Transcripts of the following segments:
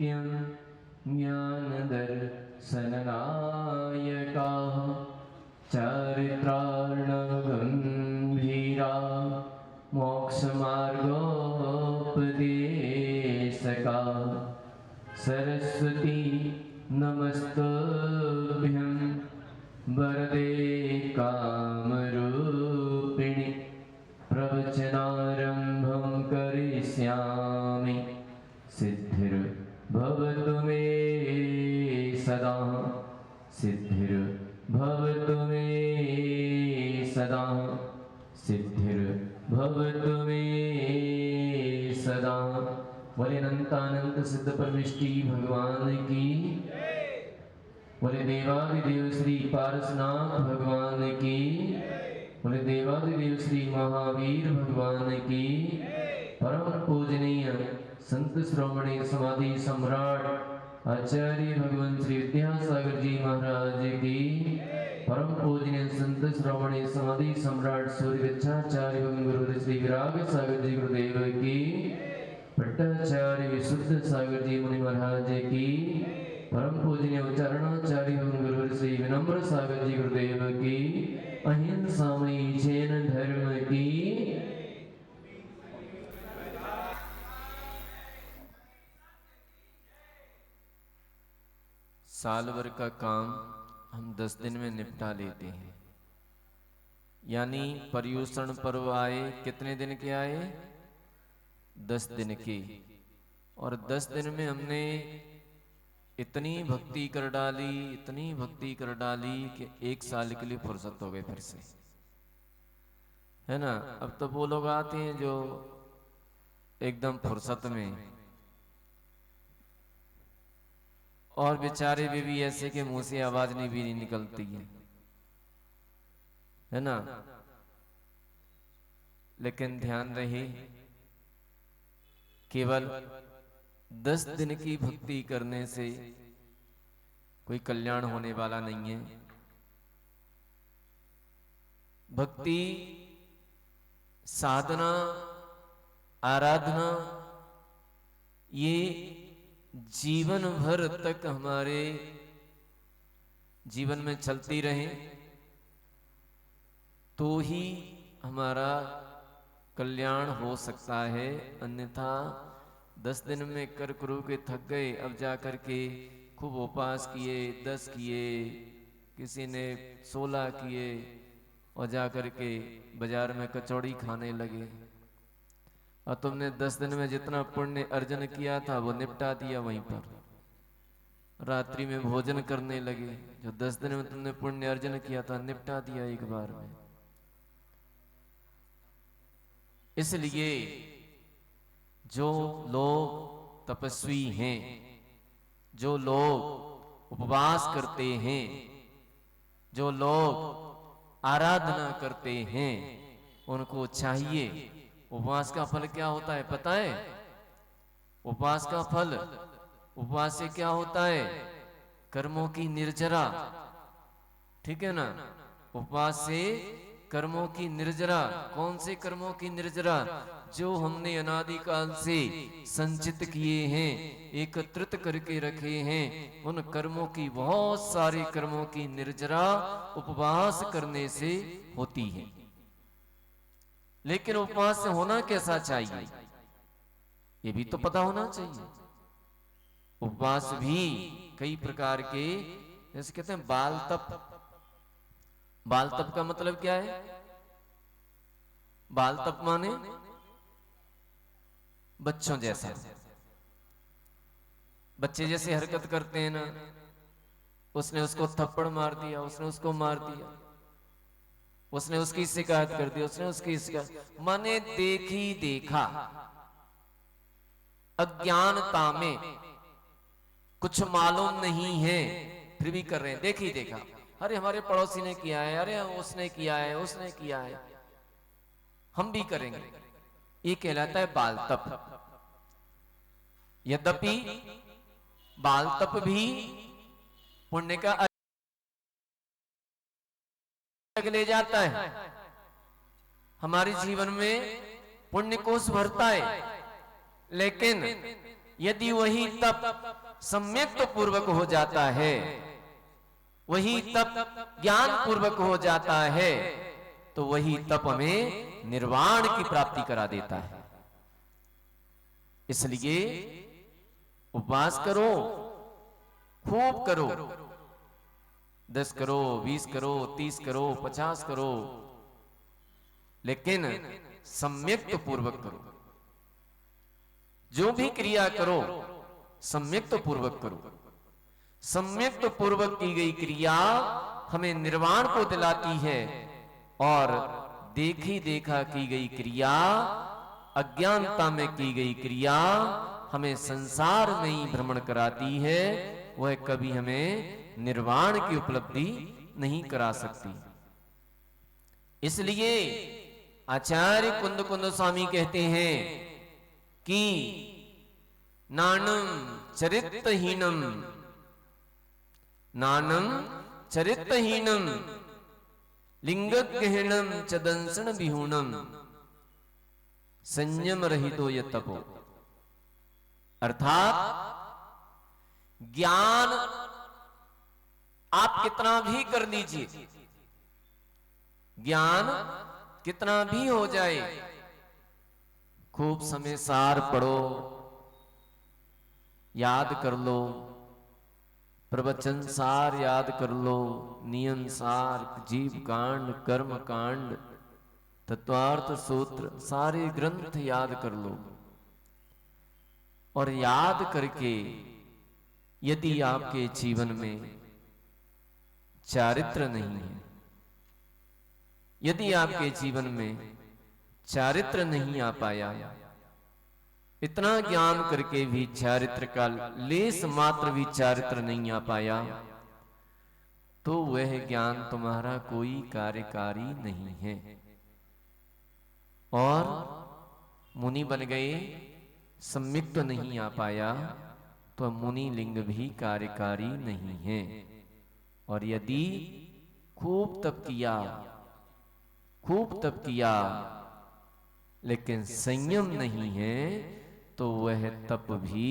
नित्यं ज्ञानदर्शननायकाः चारित्रार्णवगम्भीरा मोक्षमार्गोपदेशका सरस्वती नमस्तुभ्यं वरदे कामरूपिणि प्रवचनारम्भं करिष्यामि सिद्धिर्भवतु मे सदा सिद्धिर्भवतु मे सदा सिद्धिर्भवतु मे सदा। बोले अनंतानंत सिद्ध परमेष्टि भगवान की, बोले देवादिदेव श्री पारसनाथ भगवान की, बोले देवादिदेव श्री महावीर भगवान की। परम पूजनीय संत श्रोमणी समाधि सम्राट आचार्य भगवान श्री विद्यासागर जी महाराज की। परम पूजनीय संत श्रोमणी समाधि सम्राट सूर्य गच्छाचार्य भगवान गुरुदेव श्री विराग सागर जी गुरुदेव की। भट्टाचार्य विशुद्ध सागर जी मुनि महाराज की। परम पूजनीय उच्चारणाचार्य भगवान गुरुदेव श्री विनम्र सागर जी गुरुदेव की। अहिंसा में जैन धर्म की। साल भर का काम हम 10 दिन में निपटा लेते हैं। यानी पर्युषण पर्व आए, कितने दिन के आए? 10 दिन के। और 10 दिन में हमने इतनी भक्ति कर डाली, इतनी भक्ति कर डाली कि 1 साल के लिए फुर्सत हो गई फिर से, है ना। अब तो वो लोग आते हैं जो एकदम फुर्सत में, और बेचारे भी ऐसे के मुंह से आवाज नहीं भी नहीं निकलती है ना। लेकिन ध्यान रहे, केवल 10 दिन की भक्ति करने से कोई कल्याण होने वाला नहीं है। भक्ति, साधना, आराधना ये जीवन भर तक हमारे जीवन में चलती रहे तो ही हमारा कल्याण हो सकता है। अन्यथा 10 दिन में कर करू के थक गए, अब जाकर के खूब उपवास किए, 10 किए, किसी ने 16 किए, और जाकर के बाजार में कचौड़ी खाने लगे। और तुमने 10 दिन में जितना पुण्य अर्जन किया था वो निपटा दिया वहीं पर। रात्रि में भोजन करने लगे, जो 10 दिन में तुमने पुण्य अर्जन किया था निपटा दिया एक बार में। इसलिए जो लोग तपस्वी हैं, जो लोग उपवास करते हैं, जो लोग आराधना करते हैं, उनको चाहिए। उपवास का फल क्या होता है पता है? उपवास का फल, उपवास से क्या होता है? कर्मों की निर्जरा, ठीक है ना। उपवास से कर्मों की निर्जरा। कौन से कर्मों की निर्जरा? जो हमने अनादिकाल से संचित किए हैं, एकत्रित करके रखे हैं, उन कर्मों की, बहुत सारे कर्मों की निर्जरा उपवास करने से होती है। लेकिन उपवास से होना कैसा चाहिए ये भी तो पता होना चाहिए। उपवास भी कई प्रकार के, जैसे कहते हैं बाल तप। बाल तप का मतलब क्या है? बाल तप माने बच्चों जैसा, बच्चे जैसे हरकत करते हैं ना। उसने उसको थप्पड़ मार दिया, उसने उसको मार दिया, उसने उसकी शिकायत कर दी, उसने उसकी शिकायत, माने देखी देखा, अज्ञानता में, कुछ मालूम नहीं है फिर भी कर रहे हैं, देखी देखा। अरे हमारे पड़ोसी ने किया है, अरे उसने किया है, उसने किया है, हम भी करेंगे। ये कहलाता है बाल तप। यद्यपि बाल तप भी पुण्य का ले जाता है, हमारे जीवन में पुण्य कोष भरता है, लेकिन यदि वही तप सम्यक पूर्वक हो जाता है, वही तप ज्ञान पूर्वक हो जाता है, तो वही तप हमें निर्वाण की प्राप्ति करा देता है। इसलिए उपवास करो, खूब करो, 10 करो, 20 करो, 30 करो, 50 करो, लेकिन सम्यक पूर्वक करो। जो भी क्रिया करो सम्यक पूर्वक करो। सम्यक पूर्वक की गई क्रिया हमें निर्वाण को दिलाती है, और देखी देखा की गई क्रिया, अज्ञानता में की गई क्रिया हमें संसार में ही भ्रमण कराती है, वह कभी हमें निर्वाण की उपलब्धि नहीं करा सकती। इसलिए आचार्य कुंद कुंद स्वामी कहते हैं कि नानम चरित्रहीनम, नानम चरित्रहीनम लिंगगहनम च दंसन विहूणम संयम रहितो ये तपो। अर्थात ज्ञान आप कितना भी कर लीजिए, ज्ञान कितना भी हो जाए, खूब समय सार पढ़ो, याद कर लो, प्रवचन सार याद कर लो, नियम सार, जीव कांड, कर्म कांड, तत्वार्थ सूत्र, सारे ग्रंथ याद कर लो, और याद करके यदि आपके जीवन में चारित्र नहीं है, यदि आपके जीवन में चारित्र नहीं आ पाया, इतना ज्ञान करके भी चारित्र का लेस मात्र भी चारित्र नहीं आ पाया, तो वह ज्ञान तुम्हारा कोई कार्यकारी नहीं है। और मुनि बन गए, सम्यक तो नहीं आ पाया, तो मुनि लिंग भी कार्यकारी नहीं है। और यदि खूब तप किया, खूब तप किया, लेकिन संयम नहीं है, तो वह तप भी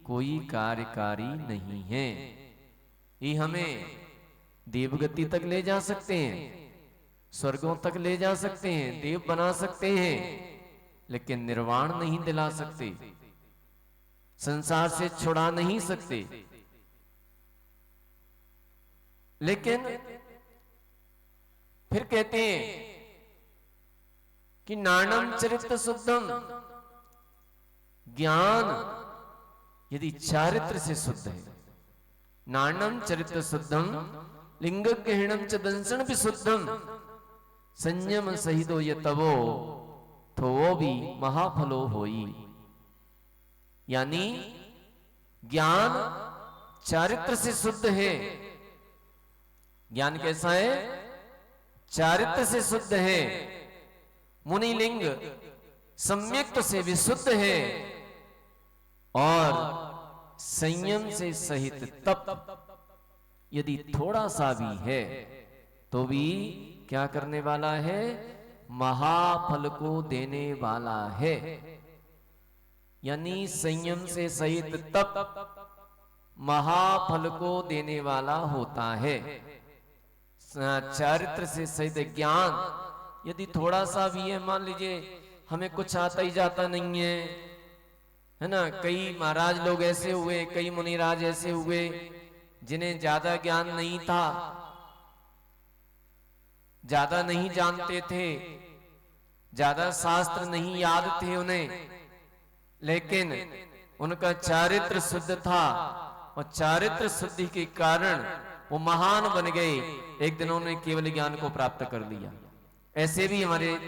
कोई कार्यकारी नहीं है। ये हमें देवगति तक ले जा सकते हैं, स्वर्गों तक ले जा सकते हैं, देव बना सकते हैं, लेकिन निर्वाण नहीं दिला सकते, संसार से छुड़ा नहीं सकते। लेकिन फिर कहते हैं कि नानम चरित्र शुद्धम, ज्ञान यदि चारित्र से शुद्ध है, नानम चरित्र शुद्धम लिंगगहनम च दंसन भी शुद्धम संयम सहितो ये तवो, तो वो भी महाफलो होई। यानी ज्ञान चारित्र से शुद्ध है। ज्ञान कैसा है? चारित्र से शुद्ध है। मुनिलिंग सम्यक्त से विशुद्ध है, और संयम से सहित तप यदि थोड़ा सा भी है, तो भी क्या करने वाला है? महाफल को देने वाला है। यानी संयम से सहित तप महाफल को देने वाला होता है। चारित्र से सहित ज्ञान यदि थोड़ा सा भी है, मान लीजिए हमें कुछ आता ही जाता नहीं है ना। कई महाराज लोग ऐसे हुए, कई मुनिराज ऐसे हुए जिन्हें ज्यादा ज्ञान नहीं था, ज्यादा नहीं जानते थे, ज्यादा शास्त्र नहीं याद थे उन्हें, लेकिन उनका चारित्र शुद्ध था, और चारित्र शुद्धि के कारण वो महान बन गए। एक दिन उन्होंने केवल ज्ञान को प्राप्त कर लिया। ऐसे भी हमारे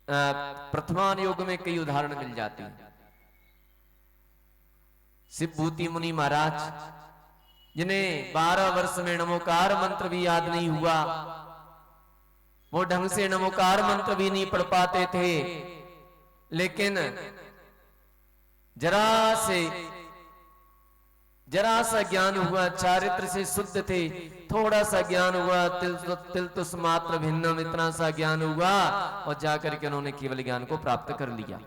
प्रथमान योग में कई उदाहरण मिल जाते हैं। शिवभूति मुनि महाराज, जिन्हें 12 वर्ष में नमोकार मंत्र भी याद नहीं हुआ, वो ढंग से नमोकार मंत्र भी नहीं पढ़ पाते थे, लेकिन जरा सा ज्ञान हुआ, चारित्र से शुद्ध थे, थोड़ा सा ज्ञान हुआ, तिल तुस मात्र भिन्नम, इतना सा ज्ञान हुआ, और जाकर के उन्होंने केवल ज्ञान को प्राप्त कर लिया।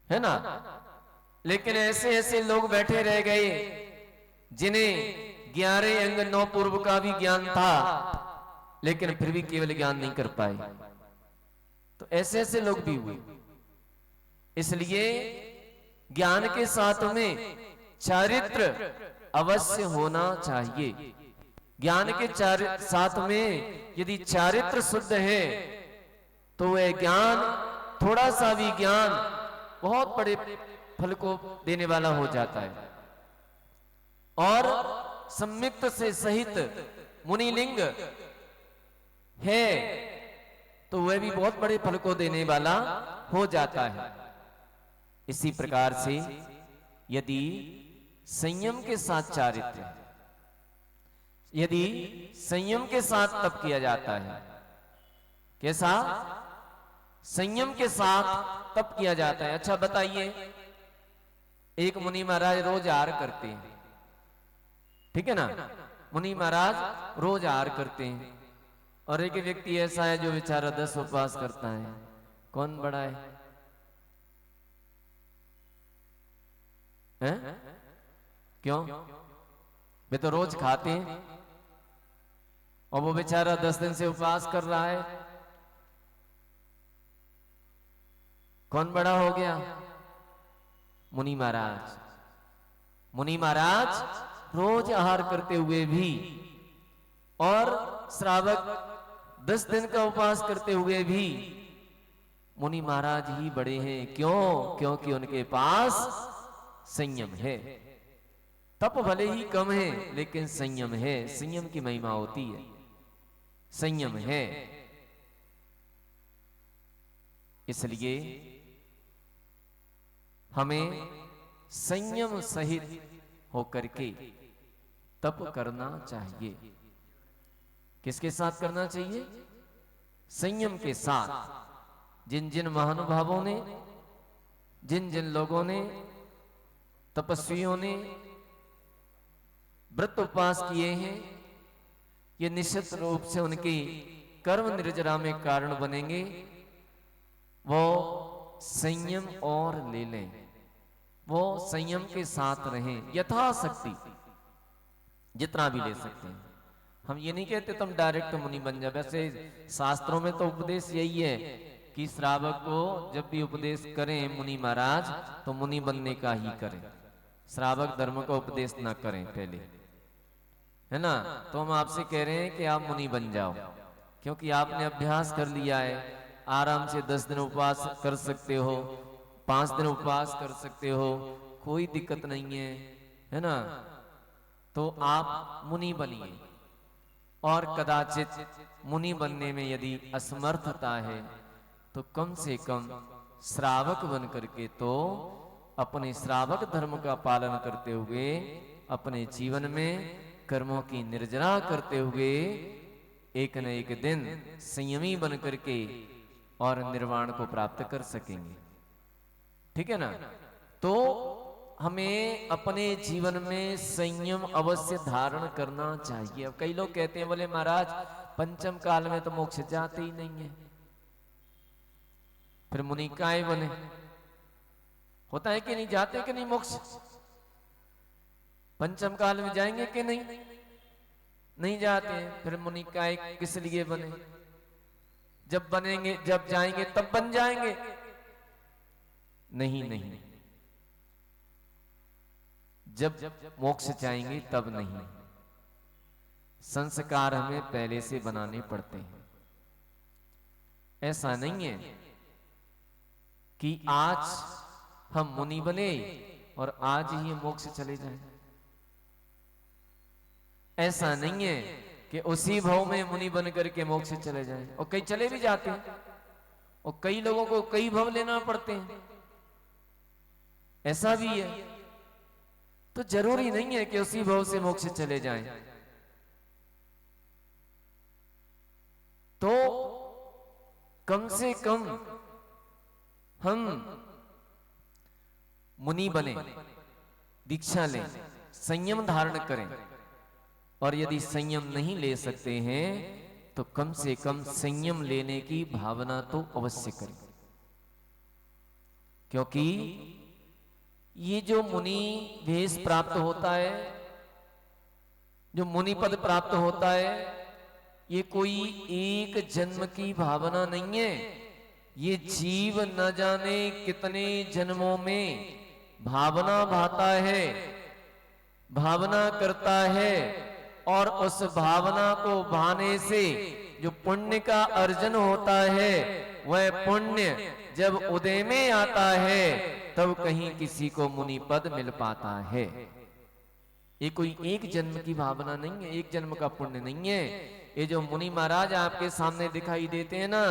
है ना। लेकिन ऐसे ऐसे लोग बैठे रह गए जिन्हें 11 अंग 9 पूर्व का भी ज्ञान था, लेकिन फिर भी केवल ज्ञान नहीं कर पाए। तो ऐसे ऐसे लोग भी हुए। इसलिए ज्ञान के साथ में चारित्र अवश्य होना चाहिए। ज्ञान के साथ में यदि चारित्र शुद्ध है तो वह ज्ञान, थोड़ा सा भी ज्ञान बहुत बड़े फल को देने वाला हो जाता है। और सम्मिक्त से सहित मुनिलिंग है तो वह भी बहुत बड़े फल को देने वाला हो जाता है। इसी प्रकार से यदि संयम के साथ चारित्र, यदि संयम के साथ तप किया जाता है, कैसा? संयम के साथ तप किया जाता है। अच्छा बताइए, एक मुनि महाराज रोज आहार करते हैं, ठीक है ना, मुनि महाराज रोज आहार करते हैं, और एक व्यक्ति ऐसा है जो बेचारा 10 उपवास करता है। कौन बड़ा है? हैं? क्यों? वे तो रोज खाते हैं और वो बेचारा 10 दिन से उपवास कर रहा है। कौन बड़ा हो गया? मुनि महाराज। मुनि महाराज रोज आहार करते हुए भी और श्रावक 10 दिन का उपवास करते हुए भी मुनि महाराज ही बड़े हैं। क्यों? क्योंकि उनके पास संयम है। तप भले ही कम है लेकिन संयम है। संयम की महिमा होती है, संयम है। इसलिए हमें संयम सहित होकर के तप करना चाहिए। किसके साथ करना चाहिए? संयम के साथ। जिन जिन महानुभावों ने, जिन जिन लोगों ने, तपस्वियों ने व्रत उपवास किए हैं, ये निश्चित रूप से उनकी कर्म निर्जरा में कारण बनेंगे। वो संयम और ले लें, वो संयम के साथ रहें, यथाशक्ति जितना भी ले सकते हैं। हम ये नहीं कहते तुम डायरेक्ट मुनि बन जाओ। वैसे शास्त्रों में तो उपदेश यही है कि श्रावक को जब भी उपदेश करें मुनि महाराज तो मुनि बनने का ही करें, श्रावक धर्म का उपदेश ना करें पहले, है ना। तो हम आपसे कह रहे हैं कि आप मुनि बन जाओ, क्योंकि आपने अभ्यास कर लिया है। आराम से 10 दिन उपवास कर सकते हो, 5 दिन उपवास कर सकते हो, कोई दिक्कत नहीं है ना। तो आप मुनि बनिए। और कदाचित मुनि बनने में यदि असमर्थता है तो कम से कम श्रावक बन करके तो अपने श्रावक धर्म का पालन करते हुए अपने जीवन में कर्मों की निर्जरा करते हुए एक न एक दिन संयमी बन करके और निर्वाण को प्राप्त कर सकेंगे। ठीक है ना। तो हमें अपने जीवन में संयम अवश्य धारण करना चाहिए। अब कई लोग कहते हैं बोले महाराज पंचम काल में तो मोक्ष जाते ही नहीं है, फिर मुनि काय बने? होता है कि नहीं, जाते कि नहीं मोक्ष? पंचम काल में जाएंगे कि नहीं? नहीं जाते। फिर मुनि काय किस लिए बने? जब बनेंगे, जब जाएंगे तब बन जाएंगे? नहीं नहीं, जब मोक्ष चाहेंगे तब नहीं। संस्कार हमें पहले से बनाने पड़ते हैं। ऐसा नहीं है कि आज हम मुनि बने और आज ही मोक्ष चले जाएं। ऐसा नहीं है कि उसी भाव में मुनि बन करके मोक्ष चले जाएं। और कई चले भी जाते हैं और कई लोगों को कई भव लेना पड़ते हैं, ऐसा भी है। तो जरूरी नहीं है कि उसी भाव से मोक्ष चले जाएं। तो कम से कम हम मुनि बने, दीक्षा लें, संयम धारण करें। और यदि संयम नहीं ले सकते हैं तो कम से कम संयम लेने की भावना तो अवश्य करें। क्योंकि ये जो मुनि भेष प्राप्त होता है, जो मुनि पद प्राप्त होता है, ये कोई एक जन्म की भावना नहीं है। ये जीव न जाने कितने जन्मों में भावना भाता है, भावना करता है, और उस भावना को भाने से जो पुण्य का अर्जन होता है, वह पुण्य जब उदय में आता है तब कहीं किसी को मुनि पद मिल पाता है। ये कोई एक जन्म की भावना नहीं है, एक जन्म का पुण्य नहीं है। ये जो मुनि महाराज आपके सामने दिखाई देते हैं ना,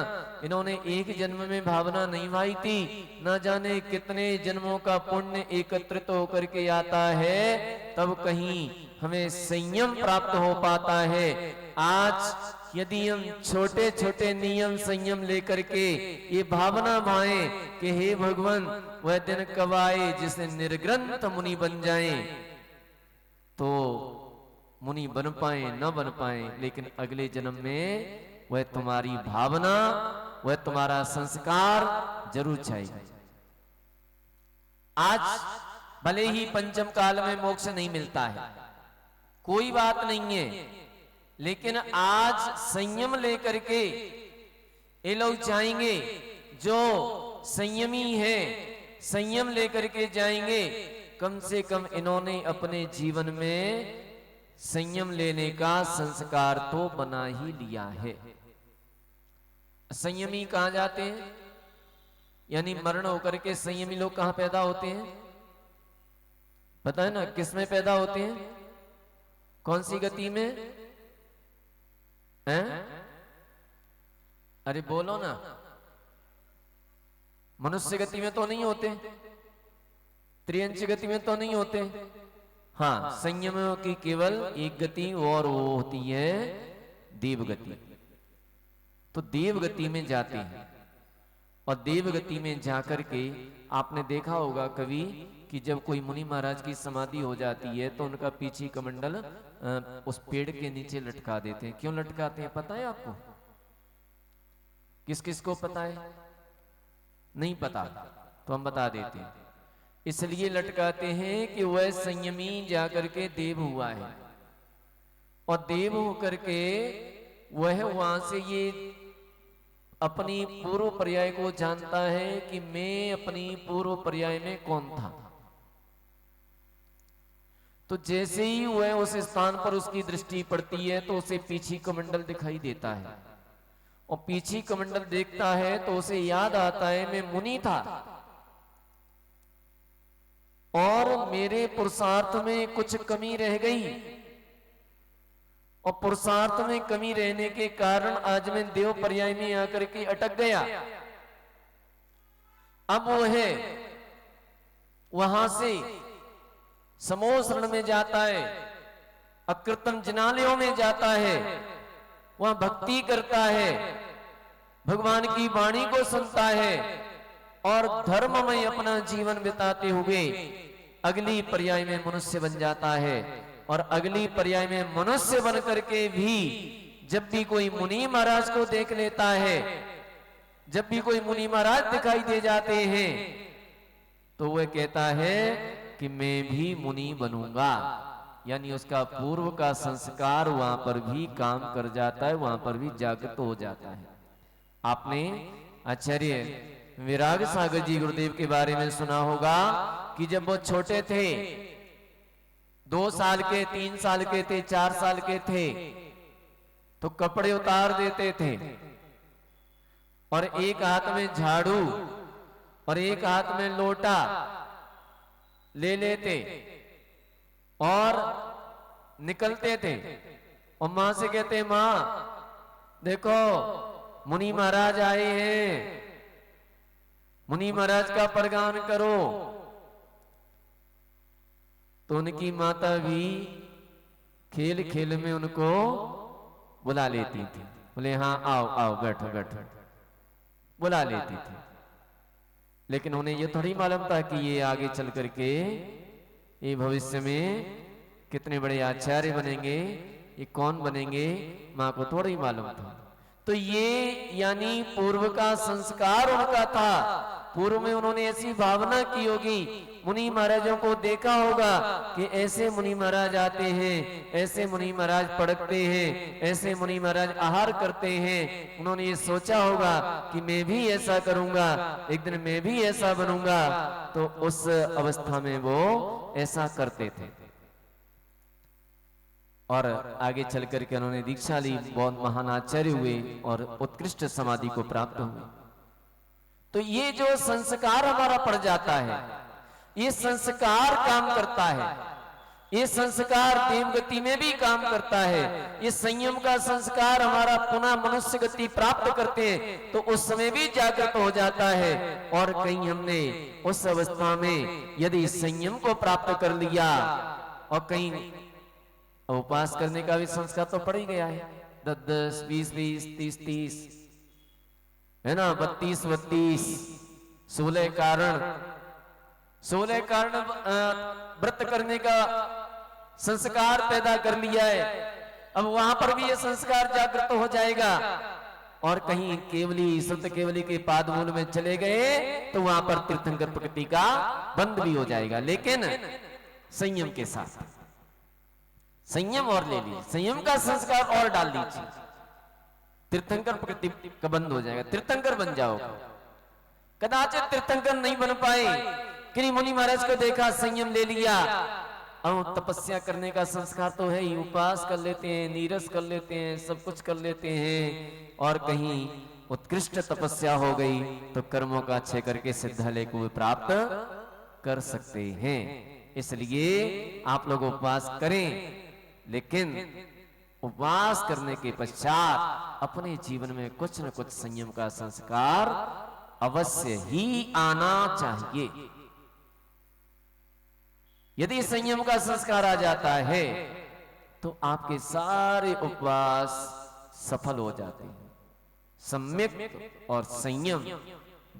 इन्होंने एक जन्म में भावना नहीं भाई थी, न जाने कितने जन्मों का पुण्य एकत्रित होकर के आता है, तब कहीं हमें संयम प्राप्त हो पाता है। आज यदि हम छोटे छोटे नियम संयम लेकर के ये भावना भाएं कि हे भगवान वह दिन कब आए जिसे निर्ग्रंथ मुनि बन जाएं, तो मुनि बन पाए न बन पाए, लेकिन अगले जन्म में वह तुम्हारी भावना, वह तुम्हारा संस्कार जरूर चाहिए। आज भले ही पंचम काल में मोक्ष नहीं मिलता है, कोई बात नहीं है, लेकिन आज संयम लेकर के ये लोग जाएंगे, जो संयमी है संयम लेकर के जाएंगे। कम से कम इन्होंने अपने जीवन में संयम लेने का संस्कार तो बना ही लिया है। संयमी कहां जाते हैं, यानी मरण होकर के संयमी लोग कहां पैदा होते हैं, पता है ना, किस में पैदा होते हैं, कौन सी गति में हैं? अरे बोलो ना, मनुष्य गति में तो नहीं होते, त्रियंच गति में तो नहीं होते। हाँ, संयम की केवल एक गति और वो होती है देव गति। तो देव गति में जाते हैं, और देव गति में जाकर के आपने देखा होगा कभी कि जब कोई मुनि महाराज की समाधि हो जाती है तो उनका पीछे कमंडल उस पेड़ के नीचे लटका देते हैं। क्यों लटकाते हैं पता है आपको? किस किस को पता है? नहीं पता तो हम बता देते हैं। इसलिए लटकाते हैं कि वह संयमी जाकर के देव हुआ है, और देव होकर के वह वहां से ये अपनी पूर्व पर्याय को जानता है कि मैं अपनी पूर्व पर्याय में कौन था। तो जैसे ही वह उस स्थान पर उसकी दृष्टि पड़ती है तो उसे पीछे कमंडल दिखाई देता है, और पीछे कमंडल देखता है तो उसे याद आता है मैं मुनि था, और मेरे पुरुषार्थ में कुछ कमी रह गई, और पुरुषार्थ में कमी रहने के कारण आज मैं देव पर्याय में आकर के अटक गया। अब वो है वहां से समोह शरण में जाता है, अकृतम जिनालयों में जाता है, वहां भक्ति करता है, भगवान की वाणी को सुनता है, और धर्म में अपना जीवन बिताते हुए अगली पर्याय में मनुष्य बन जाता है। और अगली पर्याय में मनुष्य बन करके भी जब भी कोई मुनि महाराज को देख लेता है, जब भी कोई मुनि महाराज दिखाई दे जाते हैं, तो वह कहता है कि मैं भी मुनि बनूंगा। यानी उसका पूर्व का संस्कार वहां पर भी काम कर जाता है, वहां पर भी जागृत हो जाता है। आपने आचार्य विराग सागर जी गुरुदेव के बारे में सुना होगा कि जब वो छोटे थे, 2 साल के, 3 साल के थे, 4 साल के थे, तो कपड़े उतार देते थे, और एक हाथ में झाड़ू और एक हाथ में लोटा ले लेते और निकलते थे। और मां से कहते मां देखो मुनि महाराज आए हैं, मुनि महाराज का प्रगान करो। तो उनकी माता भी खेल खेल में उनको बुला लेती थी, बोले हाँ आओ आओ बैठो बैठो, बुला लेती थी। लेकिन उन्हें ये थोड़ी मालूम था कि ये आगे चल करके ये भविष्य में कितने बड़े आचार्य बनेंगे, ये कौन बनेंगे, माँ को थोड़ा ही मालूम था। तो ये यानी पूर्व का संस्कार उनका था पूर्व में उन्होंने ऐसी भावना की होगी, मुनि महाराजों को देखा होगा कि ऐसे मुनि महाराज आते हैं, ऐसे मुनि महाराज पढ़ते हैं, ऐसे मुनि महाराज आहार करते हैं। उन्होंने ये सोचा होगा कि मैं भी ऐसा करूंगा, एक दिन मैं भी ऐसा बनूंगा। तो उस अवस्था में वो ऐसा करते थे और आगे चल करके उन्होंने दीक्षा ली, बहुत महान आचार्य हुए और उत्कृष्ट समाधि को प्राप्त हुए। तो ये जो संस्कार हमारा पड़ जाता है, ये संस्कार काम करता है, ये संस्कार देवगति में भी काम करता है। ये संयम का संस्कार हमारा पुनः मनुष्य गति प्राप्त करते हैं तो उस समय भी जागृत हो जाता है। और कहीं हमने उस अवस्था में यदि संयम को प्राप्त कर लिया और कहीं उपवास करने का भी संस्कार तो पड़ ही गया है, 10-10, 20-20, 30-30, है ना, 32-32, 16 कारण व्रत करने का संस्कार पैदा कर लिया है। अब वहां पर भी ये संस्कार जागृत हो जाएगा। और कहीं केवली शुद्ध केवली के पादमूल में चले गए तो वहां पर तीर्थंकर प्रकृति का बंद भी हो जाएगा, लेकिन संयम के साथ। संयम और ले लीजिए, संयम का संस्कार और डाल दीजिए, तीर्थंकर प्रकृति का बंद हो जाएगा, तीर्थंकर बन जाओगे। कदाचित तीर्थंकर नहीं बन पाए, किन्हीं मुनि महाराज को देखा, संयम ले लिया, अब तपस्या करने का संस्कार तो है ही, उपवास कर लेते हैं, नीरस कर लेते हैं, सब कुछ कर लेते हैं, और कहीं उत्कृष्ट तपस्या हो गई तो कर्मों का अच्छे करके सिद्धालय को प्राप्त कर सकते हैं। इसलिए आप लोग उपवास करें, लेकिन उपवास करने के पश्चात अपने जीवन में कुछ न कुछ संयम का संस्कार अवश्य ही आना चाहिए। यदि संयम का संस्कार आ जाता है तो आपके सारे उपवास सफल हो जाते हैं। सम्यक और संयम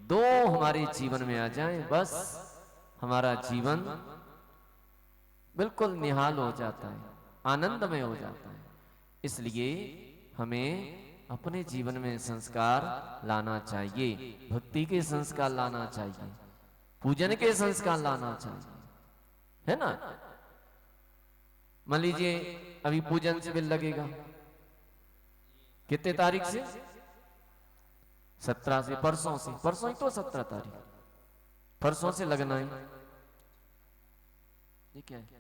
दो हमारे जीवन में आ जाएं, बस हमारा जीवन बिल्कुल निहाल हो जाता है, आनंदमय हो जाता है। इसलिए हमें अपने जीवन में संस्कार लाना चाहिए, भक्ति के संस्कार लाना चाहिए, पूजन के संस्कार लाना चाहिए, है ना। मान लीजिए अभी पूजन शिविर लगेगा, कितने तारीख से? 17 से, परसों से, परसों ही तो 17 तारीख, परसों से लगना है। ये क्या है?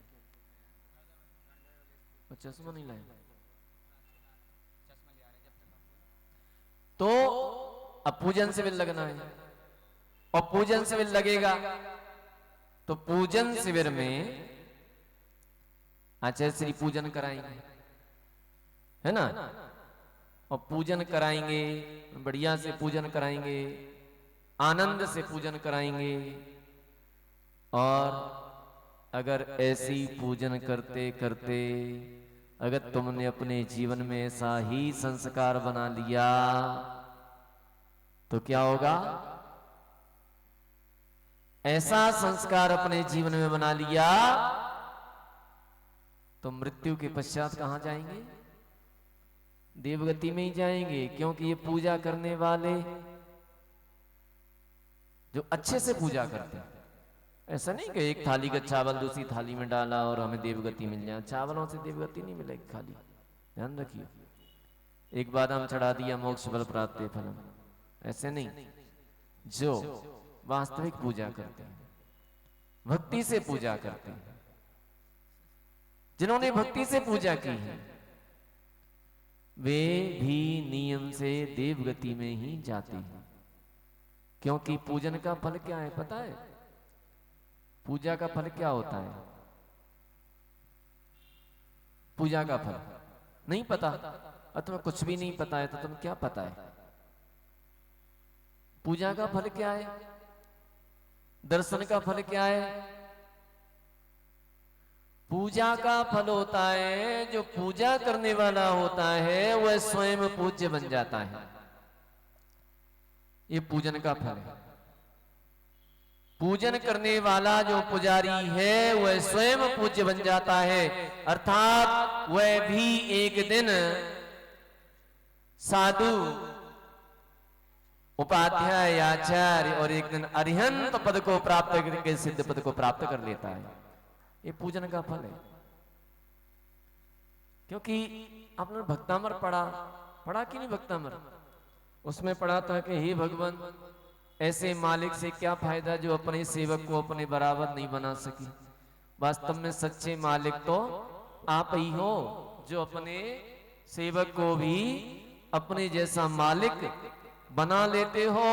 चश्मा नहीं लाया तो अब पूजन शिविर लगना है, और पूजन शिविर लगेगा तो पूजन शिविर में आचार्य श्री पूजन कराएंगे, है ना, और पूजन कराएंगे, बढ़िया से पूजन कराएंगे, आनंद से पूजन कराएंगे। और अगर ऐसी पूजन करते करते अगर तुमने अपने जीवन में ऐसा ही संस्कार बना लिया तो क्या होगा? ऐसा संस्कार अपने जीवन में बना लिया तो मृत्यु के पश्चात कहां जाएंगे? देवगति में ही जाएंगे, क्योंकि ये पूजा करने वाले जो अच्छे से पूजा करते हैं, ऐसा नहीं कि एक थाली का चावल दूसरी थाली में डाला और हमें देवगति मिल जाए। चावलों से देवगति नहीं मिलेगी, खाली ध्यान रखिए। एक बादाम चढ़ा दिया मोक्ष फल प्राप्त फलम, ऐसे नहीं। जो वास्तविक पूजा करते हैं, भक्ति से पूजा करते हैं, जिन्होंने भक्ति से पूजा की है, वे भी नियम से देवगति में ही जाते हैं। क्योंकि पूजन का फल क्या है पता है? पूजा का फल क्या होता है? पूजा का फल नहीं पता, अथवा कुछ भी नहीं पता है तो तुम क्या पता है? पूजा का फल क्या है? दर्शन का फल क्या है? पूजा का फल होता है, जो पूजा करने वाला होता है वह स्वयं पूज्य बन जाता है। ये पूजन का फल है। पूजन करने वाला जो पुजारी है वह स्वयं पूज्य बन जाता है, अर्थात वह भी एक दिन साधु उपाध्याय, आचार्य और एक दिन अरिहंत पद को प्राप्त करके सिद्ध पद को प्राप्त कर लेता है। ये पूजन का फल है। क्योंकि आपने भक्तामर पढ़ा कि नहीं? भक्तामर उसमें पढ़ा था कि हे भगवान, ऐसे मालिक से क्या फायदा जो अपने सेवक को अपने बराबर नहीं बना सकी। वास्तव में सच्चे मालिक तो आप ही हो, जो अपने सेवक को भी अपने जैसा मालिक बना लेते हो।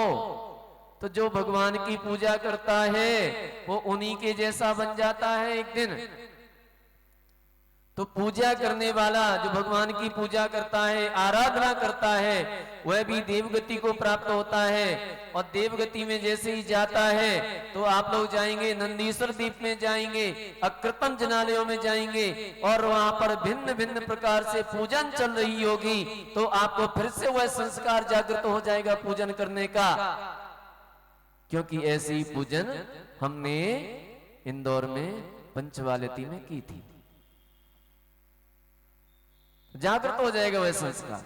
तो जो भगवान की पूजा करता है वो उन्हीं के जैसा बन जाता है एक दिन। तो पूजा करने वाला जो भगवान की पूजा करता है, आराधना करता है, वह भी देवगति को प्राप्त होता है। और देवगति में जैसे ही जाता है तो आप लोग जाएंगे नंदीश्वर द्वीप में जाएंगे, अकृतम जनालयों में जाएंगे और वहां पर भिन्न भिन्न प्रकार से पूजन चल रही होगी। तो आपको फिर से वह संस्कार जागृत हो जाएगा पूजन करने का। क्योंकि ऐसी पूजन हमने इंदौर में पंचवालती में की थी। जागृत हो जाएगा वह संस्कार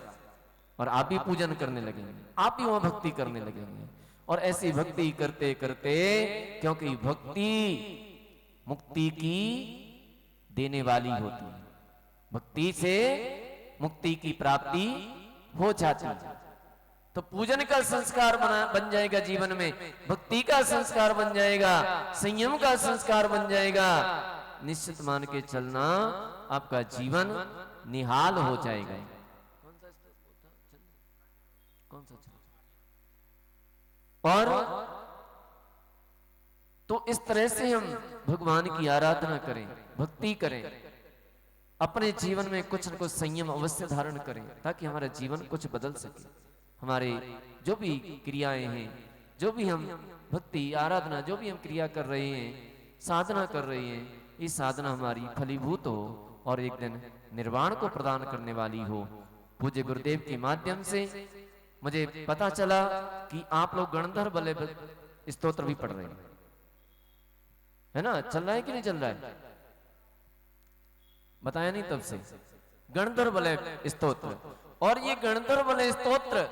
और आप भी पूजन करने लगेंगे, आप भी वहां भक्ति करने लगेंगे। और ऐसी भक्ति करते करते, क्योंकि भक्ति मुक्ति की देने वाली होती है, भक्ति से मुक्ति की प्राप्ति हो जाती है। तो पूजन का संस्कार बन जाएगा जीवन में, भक्ति का संस्कार बन जाएगा, संयम का संस्कार बन जाएगा। निश्चित मान के चलना, आपका जीवन निहाल हो जाएगा। कौन सा और तो इस तरह से हम भगवान की आराधना करें, भक्ति करें, अपने जीवन में कुछ न कुछ संयम अवश्य धारण करें, ताकि हमारा जीवन कुछ बदल सके। हमारे जो भी क्रियाएं हैं, जो भी हम भक्ति आराधना, जो भी हम क्रिया कर रहे हैं, साधना कर रहे हैं, ये साधना हमारी फलीभूत हो और एक दिन निर्वाण को प्रदान करने वाली हो। पूज्य गुरुदेव के माध्यम से मुझे पता चला कि आप लोग गणधर बले स्तोत्र भी पढ़ रहे हैं, है ना? चल रहा है कि नहीं चल रहा है? बताया नहीं तब से। गणधर बले स्तोत्र, और ये गणधर बले स्तोत्र,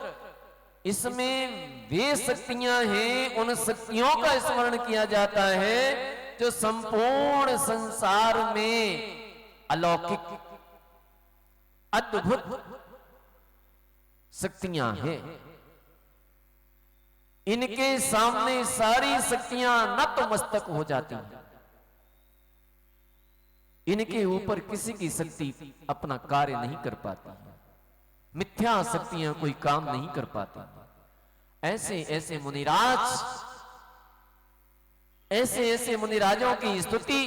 इसमें वे शक्तियां हैं, उन शक्तियों का स्मरण किया जाता है जो संपूर्ण संसार में अलौकिक अद्भुत शक्तियां हैं। इनके सामने सारी शक्तियां नतमस्तक हो जाती हैं। इनके ऊपर किसी की शक्ति अपना कार्य नहीं कर पाती है। मिथ्या शक्तियां कोई काम नहीं कर पाती। ऐसे ऐसे मुनिराज, ऐसे ऐसे मुनिराजों की स्तुति,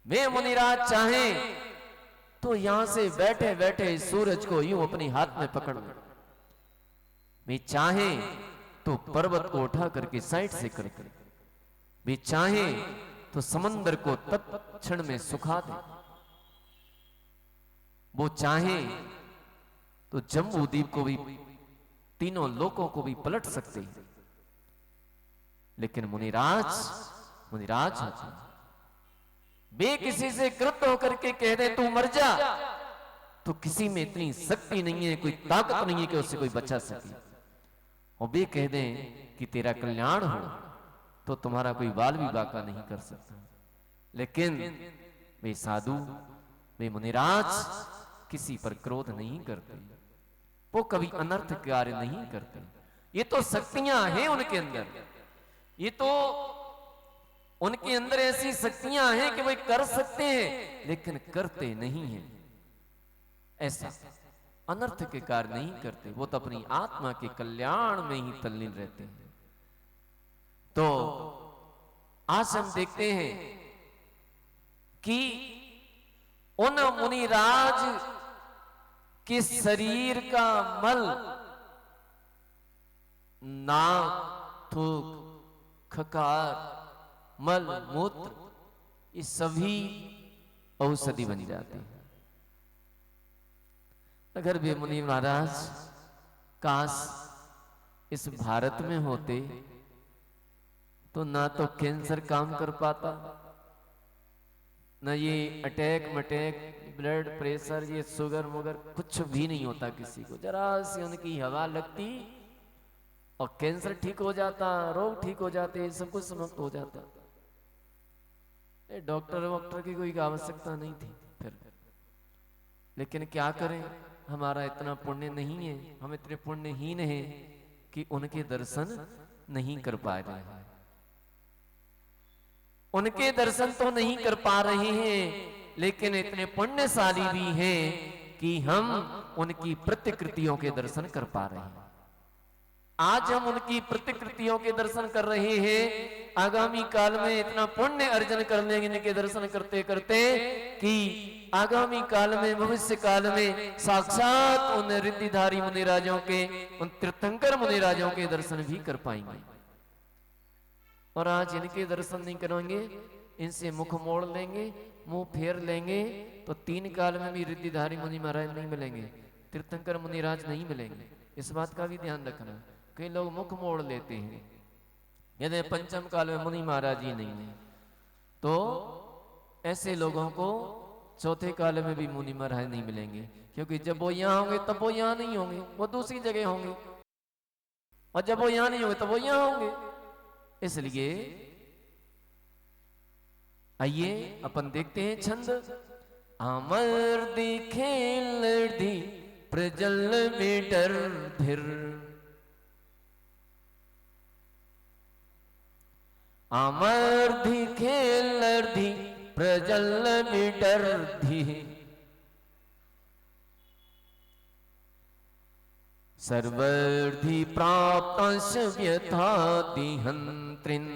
वे मुनिराज चाहें तो यहां से बैठे बैठे सूरज को यूं अपने हाथ में पकड़ लें, वे चाहें तो पर्वत को उठा करके साइड से कर दे, वे चाहें तो समंदर को तत्क्षण में सुखा दे, वो चाहें तो जम्बू द्वीप को भी, तीनों लोकों को भी पलट सकते हैं। लेकिन मुनिराज मुनिराज होते हैं। वे किसी से क्रुद्ध होकर के कह दे तू मर जा, तो किसी में इतनी शक्ति नहीं है, कोई ताकत नहीं है कि उससे कोई बचा सके। और वे कह दें कि तेरा कल्याण हो, तो तुम्हारा कोई बाल भी बाका नहीं कर सकता। लेकिन वे साधु, वे मुनिराज किसी पर क्रोध नहीं करते, वो कभी अनर्थ कार्य नहीं करते। ये तो शक्तियां हैं उनके अंदर, ये तो उनके अंदर ऐसी शक्तियां हैं कि वे कर सकते हैं, लेकिन करते नहीं हैं। ऐसा अनर्थ के कार्य नहीं करते, वो तो अपनी आत्मा के कल्याण में ही तल्लीन रहते हैं। तो आज हम देखते हैं कि उन मुनिराज के शरीर का मल, नाक, थूक, खकार, मल, मूत्र, ये सभी औषधि बन जाते हैं। अगर वे मुनि महाराज काश इस भारत में होते तो ना तो कैंसर काम कर पाता, ना ये अटैक मटैक, ब्लड प्रेशर, ये शुगर मुगर कुछ भी नहीं होता किसी को। जरा सी उनकी हवा लगती और कैंसर ठीक हो जाता, रोग ठीक हो जाते, सब कुछ समाप्त हो जाता। डॉक्टर वॉक्टर की कोई आवश्यकता नहीं थी फिर। लेकिन क्या करें, हमारा इतना पुण्य नहीं है, हम इतने पुण्यहीन हैं कि उनके दर्शन नहीं कर पा रहे हैं। उनके दर्शन तो नहीं कर पा रहे हैं, लेकिन इतने पुण्यशाली भी हैं कि हम उनकी प्रतिकृतियों के दर्शन कर पा रहे हैं। आज हम उनकी प्रतिकृतियों के दर्शन कर रहे हैं, आगामी काल में इतना पुण्य अर्जन कर लेंगे इनके दर्शन करते करते कि आगामी काल में, भविष्य काल में साक्षात उन रिद्धिधारी मुनिराजों के, उन तीर्थंकर मुनिराजों के दर्शन भी कर पाएंगे। और आज इनके दर्शन नहीं करेंगे, इनसे मुख मोड़ लेंगे, मुंह फेर लेंगे, तो 3 काल में भी रिद्धिधारी मुनि महाराज नहीं मिलेंगे, तीर्थंकर मुनिराज नहीं मिलेंगे। इस बात का भी ध्यान रखना। कई लोग मुख मोड़ लेते हैं, यदि पंचम काल में मुनि महाराज ही नहीं है, तो ऐसे लोगों को चौथे काल में भी मुनि महाराज नहीं मिलेंगे, क्योंकि जब वो यहां होंगे तब वो यहां नहीं होंगे, वो दूसरी जगह होंगे, और जब वो यहां नहीं होंगे तब वो यहां होंगे। इसलिए आइए अपन देखते हैं छंद। अमर दिखे लड़धी प्रजल में डर धिर, अमर दिखे लड़धी प्रजल में डर धी, सर्वर्धि प्राप्त व्यथा दिहंत्रिन,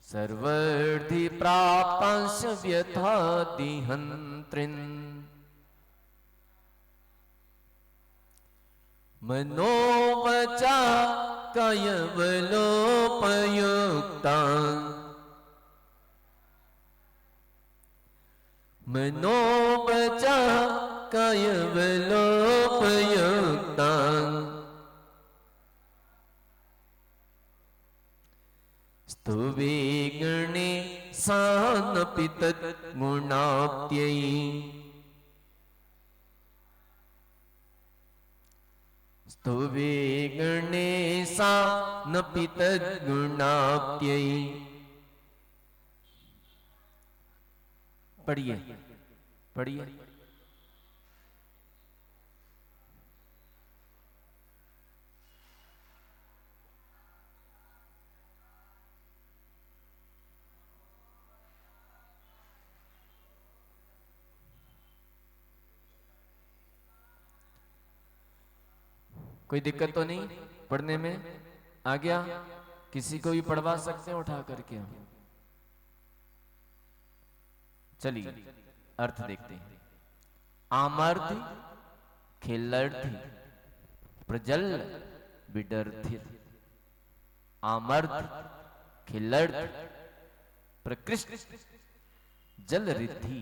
सर्वर्धि प्राप्त व्यथा दिहंत्रिन, मनोवचा कायवलोपयुक्ता, मनोवचा कायवलोपयुक्ता, स्तुवे गणे सानपि तद्गुणाप्त्यै, स्तुवे गणेशा नपि तद्गुणाप्त्यै। पढ़िए पढ़िए। कोई दिक्कत तो नहीं पढ़ने में? आ गया? किसी को भी पढ़वा सकते हैं उठा करके हम। चलिए अर्थ देखते हैं। आमर्थी खिलर्थी प्रजल विडरथि, आमर्थ खिलर्थ प्रकृष्ट जल रिद्धि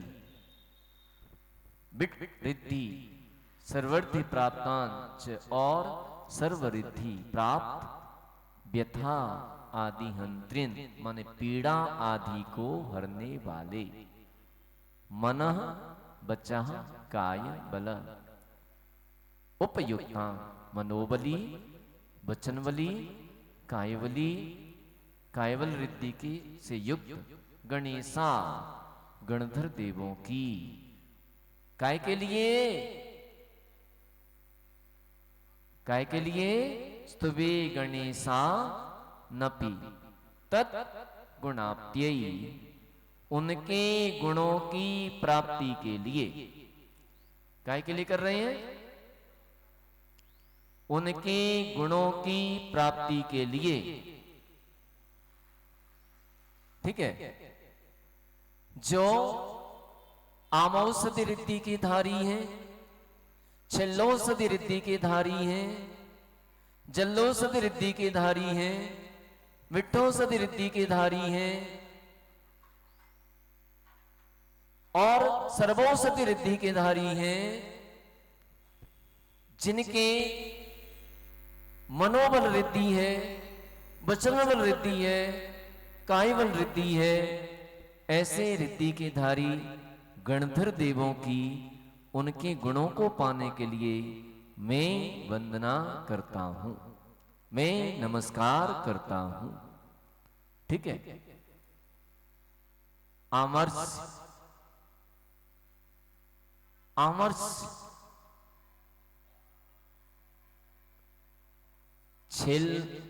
बिट रिद्धि सर्वर्थि प्राप्तांच और सर्वरिद्धि प्राप्त व्यथा आदि हंत्रिन माने पीड़ा आदि को हरने वाले, मनः बचः काय बल उपयुक्ता मनोबली वचनबली कायबली कायबल रिद्धि की से युक्त गणेशा गणधर देवों की। काय के लिए? काय के लिए? स्तुवे गणेशा नपि तत् गुणाप्त्यै, उनके गुणों की प्राप्ति के लिए। काय के लिए कर रहे हैं? उनके गुणों की प्राप्ति के लिए। ठीक है। जो आमौषधि रिद्धि की धारी हैं, छल्लोषधि रिद्धि के धारी हैं, जल्लोषधि रिद्धि के धारी हैं, विट्ठोषधि रिद्धि के धारी हैं और सर्वौषधि रिद्धि के धारी हैं, जिनके मनोबल रिद्धि है, वचनबल रिद्धि है, कायबल रिद्धि है, ऐसे रिद्धि के धारी गणधर देवों की उनके गुणों को पाने के लिए मैं वंदना करता हूं, मैं नमस्कार करता हूं। ठीक है। आमर्स्य, आमर्स्य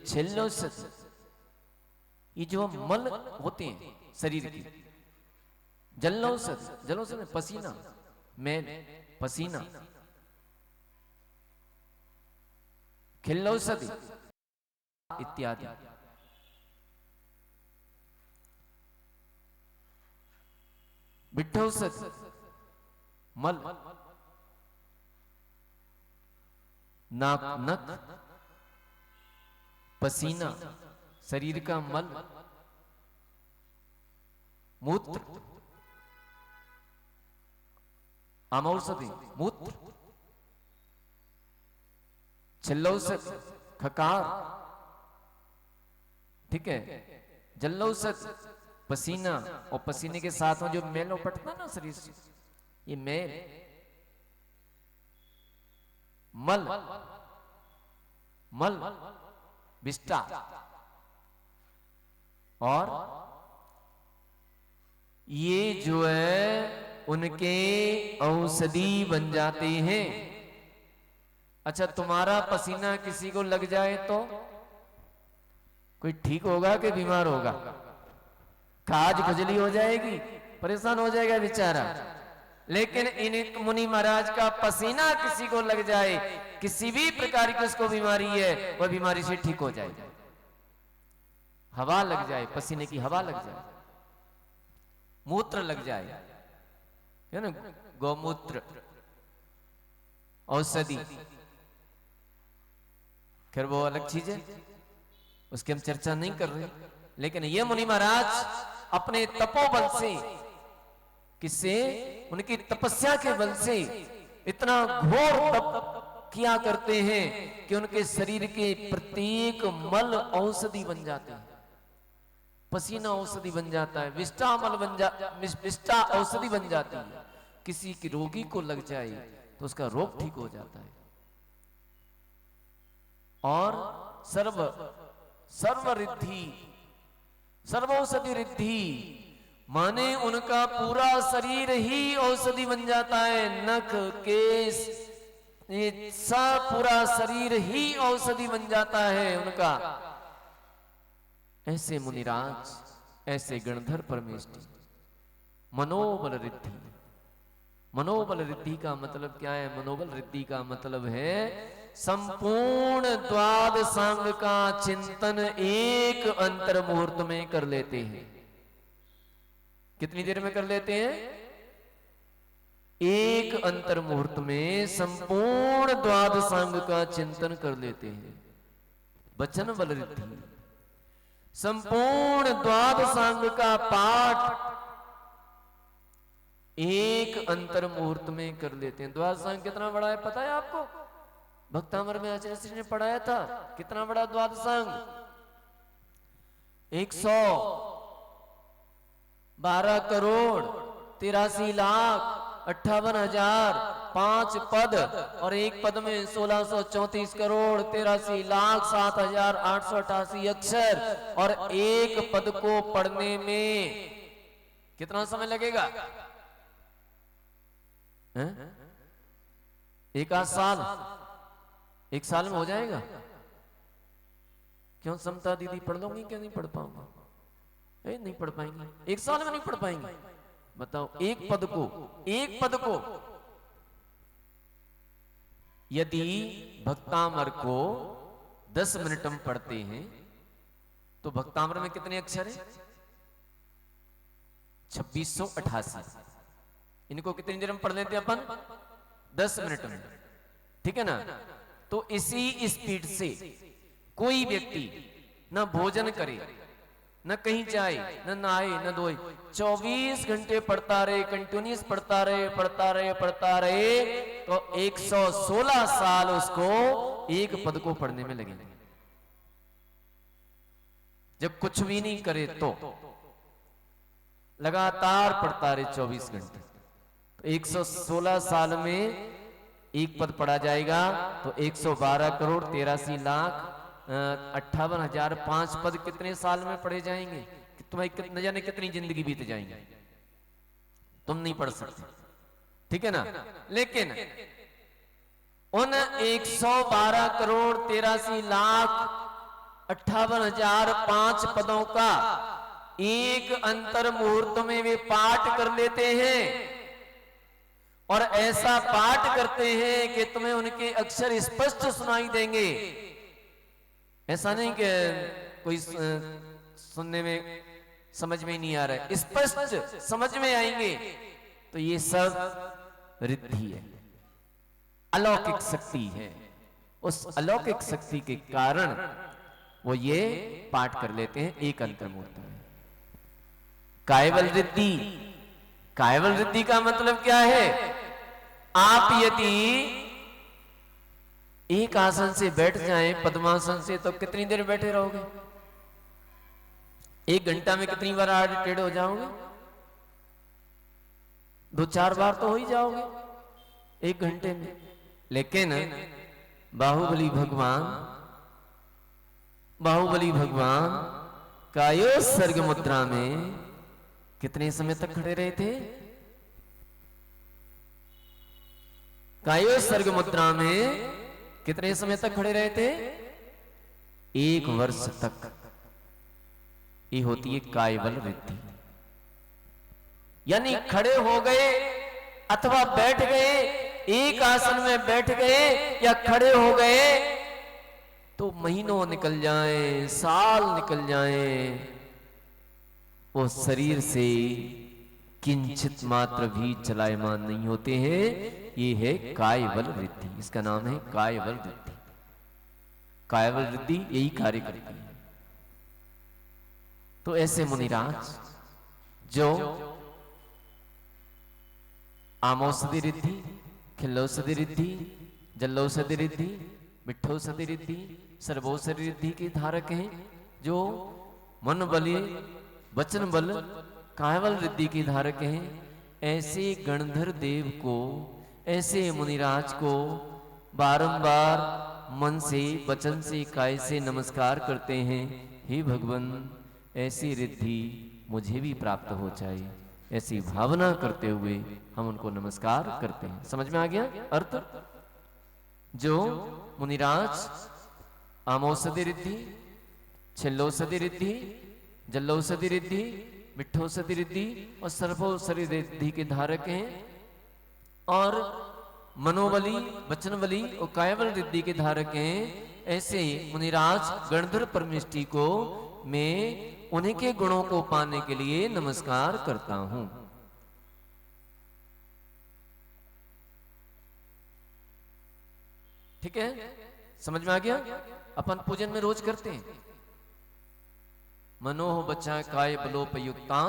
छेल्लोसत, ये जो मल होते हैं शरीर की, जल्लोसत, जल्लोसत में पसीना, मैल, पसीना, खिल्लोसत इत्यादि। बिट्ठोसत मल, नाक, नक, पसीना, शरीर का मल, मूत्र, अमौषधि मूत्र, छिल्लौसत खकार, ठीक है, जल्लौसत पसीना, और पसीने के साथ में जो मैल उपटता ना शरीर से, ये मैल, मल, मल, विष्टा, और ये जो है उनके औषधि बन जाते हैं। अच्छा, तुम्हारा पसीना किसी को लग जाए तो कोई ठीक होगा कि बीमार होगा? खाज खुजली हो जाएगी, परेशान हो जाएगा बेचारा। लेकिन इन मुनि महाराज का पसीना किसी को लग जाए, किसी भी प्रकार की उसको बीमारी है, वह बीमारी से ठीक हो जाएगी। हवा लग जाए, पसीने की हवा लग जाए, मूत्र लग जाए, है ना, गौमूत्र औषधि, खैर वो अलग चीज है, उसकी हम चर्चा नहीं कर रहे। लेकिन ये मुनि महाराज अपने तपोबल से, किससे? उनकी तपस्या के बल से इतना घोर तप किया करते हैं कि उनके शरीर के प्रत्येक मल औषधि बन जाते हैं। पसीना औषधि बन जाता है, विष्टा मल विष्टा औषधि बन जाती है। किसी की रोगी को लग जाए तो उसका रोग ठीक हो जाता है। और सर्व रिद्धि, सर्वौषधि रिद्धि, माने उनका पूरा शरीर ही औषधि बन जाता है। नख, केस, ये सब पूरा शरीर ही औषधि बन जाता है उनका। ऐसे मुनिराज, ऐसे गणधर परमेष्ठी, मनोबल रिद्धि। मनोबल रिद्धि का मतलब क्या है? मनोबल रिद्धि का मतलब है संपूर्ण द्वादशांग का चिंतन एक अंतर मुहूर्त में कर लेते हैं। कितनी देर में कर लेते हैं? एक अंतर मुहूर्त में संपूर्ण द्वादशांग का चिंतन कर लेते हैं। वचन बल रिद्धि, संपूर्ण द्वादशांग का पाठ एक अंतर मुहूर्त में कर लेते हैं। द्वादशांग कितना बड़ा है पता है आपको? भक्तामर में आचार्य श्री ने पढ़ाया था कितना बड़ा द्वादशांग। 112 करोड़ 83 लाख 58,000 5 पद, और एक पद में 1634 करोड़ 83 लाख 7,888 अक्षर, और एक पद को पढ़ने में कितना समय लगेगा? एक आध साल, एक साल में हो जाएगा? क्यों समता दीदी पढ़ लूंगी? क्या नहीं पढ़ पाऊंगा? नहीं पढ़ पाएंगे, एक साल में नहीं पढ़ पाएंगे। बताओ, एक पद को यदि भक्तामर को 10 मिनट में पढ़ते हैं तो भक्तामर में कितने अक्षर हैं? 2688। इनको कितनी देर में पढ़ लेते हैं अपन? 10 मिनट में, ठीक है ना? तो इसी स्पीड से कोई व्यक्ति न भोजन करे, न कहीं जाए, न नहाए, न धोए, 24 घंटे पढ़ता रहे, कंटिन्यूस पढ़ता रहे तो 116 साल उसको एक पद को पढ़ने में लगेंगे। जब कुछ भी नहीं करे तो लगातार पढ़ता रहे 24 घंटे, तो 116 साल में एक पद पढ़ा जाएगा तो 112 करोड़ 83 लाख 58,000 5 पद कितने साल में पढ़े जाएंगे? तुम्हारी न जाने कितनी जिंदगी बीत जाएंगे, तुम नहीं पढ़ सकते, ठीक है ना। लेकिन उन 112 करोड़ 83 लाख 58,000 5 पदों का एक अंतर मुहूर्त में वे पाठ कर लेते हैं, और ऐसा पाठ करते हैं कि तुम्हें उनके अक्षर स्पष्ट सुनाई देंगे। ऐसा नहीं कि कोई सुनने में समझ में नहीं आ रहा है, स्पष्ट समझ में आएंगे। तो ये सब रिद्धि है, अलौकिक शक्ति है। उस अलौकिक शक्ति के कारण वो ये पाठ कर लेते हैं एक अंतर मुहूर्त में। कायवल रिद्धि, कायवल रिद्धि का मतलब क्या है? आप यदि एक आसन से बैठ जाएं पद्मासन से तो कितनी देर बैठे रहोगे? 1 घंटा में कितनी बार आड़े टेढ़े हो जाओगे? 2-4 बार तो हो ही जाओगे 1 घंटे में। लेकिन बाहुबली भगवान कायोत्सर्ग मुद्रा में कितने समय तक खड़े रहे थे? कायोत्सर्ग मुद्रा में कितने समय तक खड़े रहे थे? 1 वर्ष तक। ये होती है कायवल रिद्धि। यानी खड़े हो गए अथवा बैठ गए, एक आसन में बैठ गए या खड़े हो गए तो महीनों निकल जाएं, साल निकल जाएं, वो शरीर से किंचित मात्र भी चलायमान नहीं होते हैं। ये है कायवल रिद्धि, इसका नाम है कायवल रिद्धि। कायवल रिद्धि यही कार्य करती है। तो ऐसे मुनिराज जो आमौषधि रिद्धि, खिल्लौषधि रिद्धि, जल्लौषधि रिद्धि, मिठ्ठौषधि रिद्धि, सर्वौषधि रिद्धि के धारक हैं, जो मन बल वचन बल कायवल रिद्धि के धारक हैं, ऐसे गणधर देव को, ऐसे मुनिराज को बारंबार मन से वचन से काय से नमस्कार करते हैं। हे भगवान, ऐसी रिद्धि मुझे भी प्राप्त हो जाए, ऐसी भावना करते हुए हम उनको नमस्कार करते हैं। समझ में आ गया अर्थ? जो मुनिराज आमौषधि रिद्धि, छिल्लौषधि रिद्धि, जल्लौषधि रिद्धि, मिठ्ठौषधि रिद्धि और सर्वौषधि रिद्धि के धारक हैं, और मनोबली, वचनबली और कायवल रिद्धि के धारक हैं, ऐसे मुनिराज गणधर परमेष्टि को मैं उन्हीं के गुणों को पाने के लिए नमस्कार करता हूं। ठीक है, समझ में आ गया? अपन पूजन में रोज करते हैं मनोह बचा काय बलोपयुक्ता,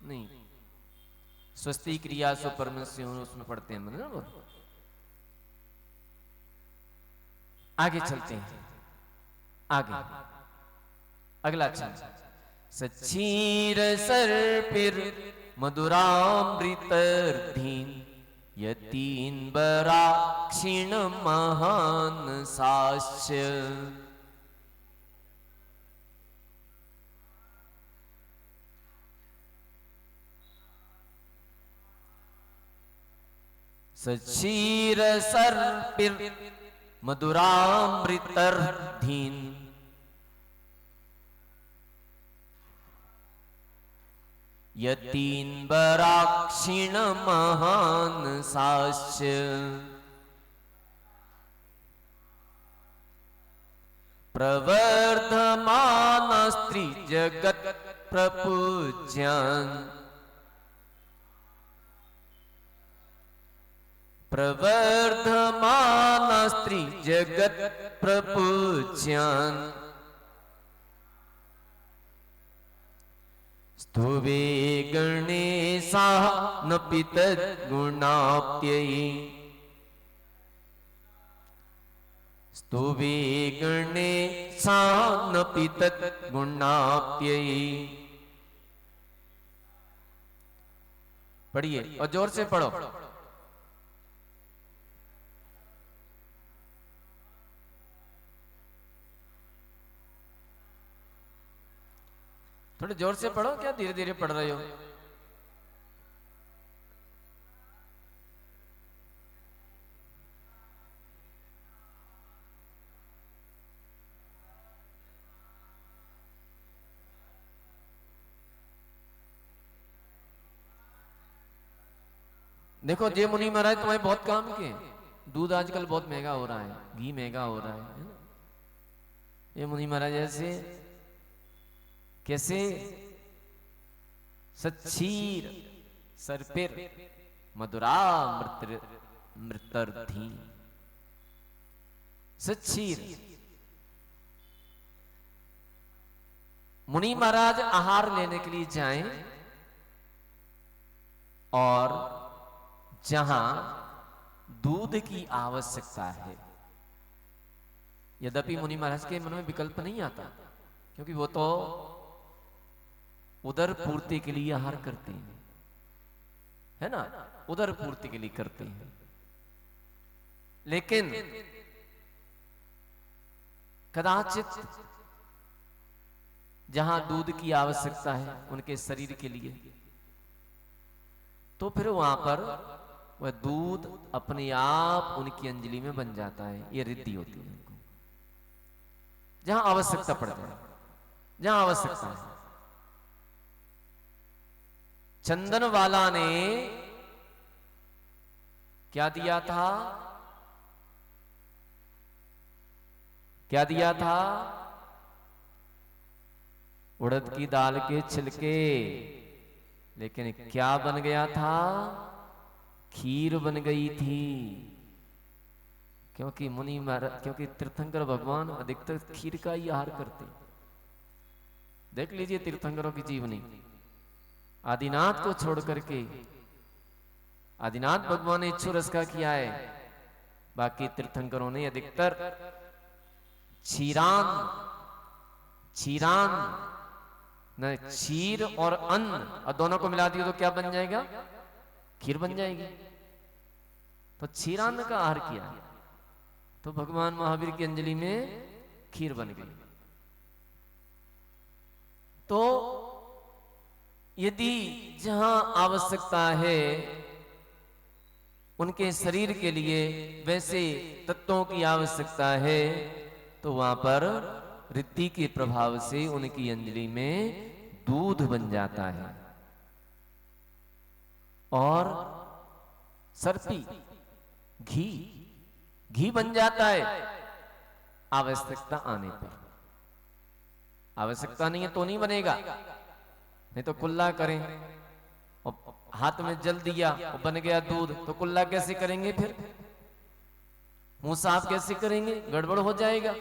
नहीं, स्वस्ति क्रिया सो परमस्य, उसमें पढ़ते हैं ना। आगे चलते हैं, आगे अगला छंद। सच्चीर सर्पिर मधुरामृतर्धीन यतीन बरा क्षीण महान सास्य। सचीर सर्पिर मधुरामृतर्धीन यतीन बराक्षिण महान सास्य। प्रवर्धमान स्त्री जगत प्रपूज्यान, प्रवर्धमान स्त्री जगत प्रपूज्यान। स्तुवे गणेशा न पितद्गुणाप्ययि, स्तुवे गणेशा न पितद्गुणाप्ययि। पढ़िए और जोर से पढ़ो। थोड़े जोर से पढ़ो, क्या धीरे धीरे पढ़ रहे हो? देखो जय मुनि महाराज तुम्हें बहुत काम के, दूध आजकल बहुत महंगा हो रहा है, घी महंगा हो रहा है ना? ये मुनि महाराज ऐसे कैसे सच्चीर सरपिर मधुरा मृतरथी, सच्चीर। मुनि महाराज आहार लेने के लिए जाएं और जहां दूध की आवश्यकता है, यद्यपि मुनि महाराज के मन में विकल्प नहीं आता, क्योंकि वो तो उदर पूर्ति के लिए आहार करते हैं, है ना, उदर पूर्ति के लिए करते हैं। लेकिन कदाचित जहां दूध की आवश्यकता है उनके शरीर के लिए, तो फिर वहां पर वह दूध अपने आप उनकी अंजलि में बन जाता है। ये रिद्धि होती है उनको, जहां आवश्यकता पड़ जाए, जहां आवश्यकता है। चंदन वाला ने क्या दिया था? क्या दिया था? उड़द की दाल के छिलके, लेकिन क्या बन गया था? खीर बन गई थी। क्योंकि मुनि महाराज, क्योंकि तीर्थंकर भगवान अधिकतर खीर का ही आहार करते। देख लीजिए तीर्थंकरों की जीवनी, आदिनाथ को छोड़ करके, आदिनाथ भगवान ने इच्छु रस का किया है, बाकी तीर्थंकरों ने अधिकतर क्षीरान, क्षीरान न, क्षीर और अन्न और दोनों को मिला दियो तो क्या बन जाएगा? खीर बन जाएगी। तो क्षीरान्न का आहार किया, तो भगवान महावीर की अंजलि में खीर बन गई। तो यदि जहां आवश्यकता है उनके शरीर के लिए वैसे तत्वों की आवश्यकता है, तो वहां पर रिद्धि के प्रभाव से उनकी अंजलि में दूध बन जाता है। और सर्पी घी, घी बन जाता है आवश्यकता आने पर। आवश्यकता नहीं है तो नहीं बनेगा, नहीं तो कुल्ला करें और हाथ में जल दिया और बन गया दूध, तो कुल्ला कैसे करेंगे? फिर मुंह साफ कैसे करेंगे? गड़बड़ हो जाएगा।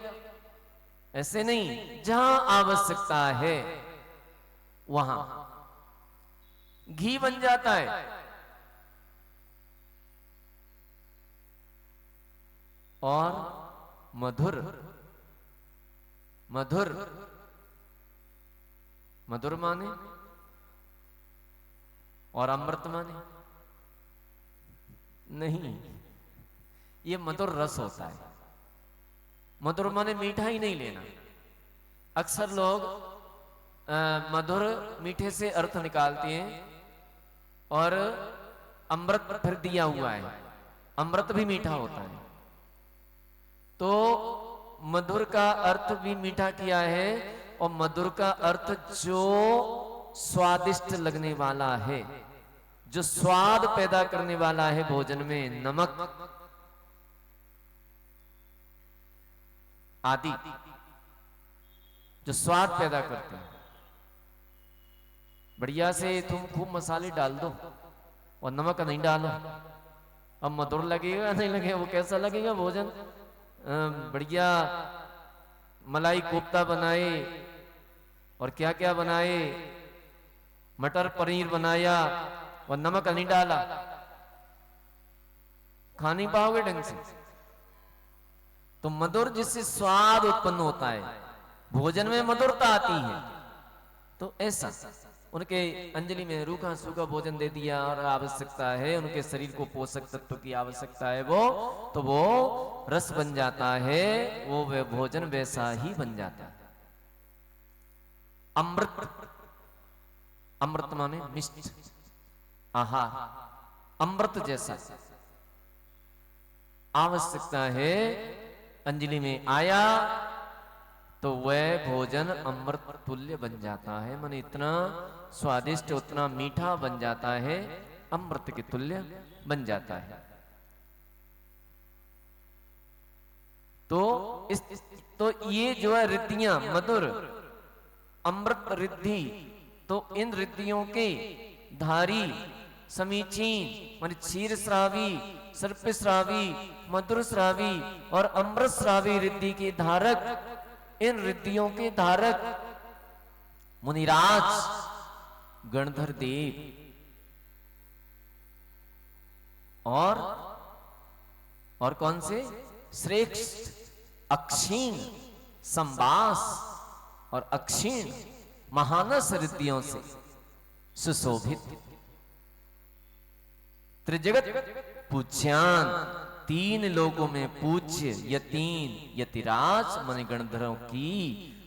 ऐसे नहीं, जहां आवश्यकता है वहां घी बन जाता है। और मधुर, मधुर, मधुर माने और अमृत माने नहीं, ये मधुर रस होता है। मधुर माने मीठा ही नहीं लेना। अक्सर लोग मधुर मीठे से अर्थ निकालते हैं, और अमृत फिर दिया हुआ है, अमृत भी मीठा होता है। तो मधुर का अर्थ भी मीठा किया है, और मधुर का अर्थ जो स्वादिष्ट लगने वाला है, जो स्वाद पैदा करने वाला है भोजन में, नमक आदि जो स्वाद पैदा करते हैं। बढ़िया से तुम खूब मसाले डाल दो और नमक नहीं डालो, अब मधुर लगेगा नहीं लगेगा? वो कैसा लगेगा भोजन? बढ़िया मलाई कोफ्ता बनाए और क्या क्या बनाए, मटर पनीर बनाया और नमक नहीं डाला, खा नहीं पाओगे ढंग से। तो मधुर जिससे स्वाद उत्पन्न होता है, भोजन में मधुरता आती है, तो ऐसा उनके अंजलि में रूखा सूखा भोजन दे दिया और आवश्यकता है उनके शरीर को पोषक तत्व की आवश्यकता है, वो तो वो रस बन जाता है, वो भोजन वैसा ही बन जाता है। अमृत, अमृत माने मिष्ट आहार, अमृत जैसा आवश्यकता है। अंजलि में आया तो वह भोजन अमृत तुल्य बन जाता है, माने इतना स्वादिष्ट, उतना मीठा बन जाता है, अमृत के तुल्य बन जाता है। तो ये जो है रिद्धियां मधुर अमृत रिद्धि, तो इन रिद्धियों के धारी समीचीन माने क्षीर श्रावी, सर्प श्रावी, मधुर श्रावी और अमृत श्रावी रिद्धि के धारक, इन रिद्धियों के धारक मुनिराज गणधर देव और कौन से श्रेष्ठ अक्षीण संबास और अक्षीण महानस रिद्धियों से सुशोभित त्रिजगत पूज्यान, तीन लोगों में पूज्य यतीन यतिराज माने गणधरों की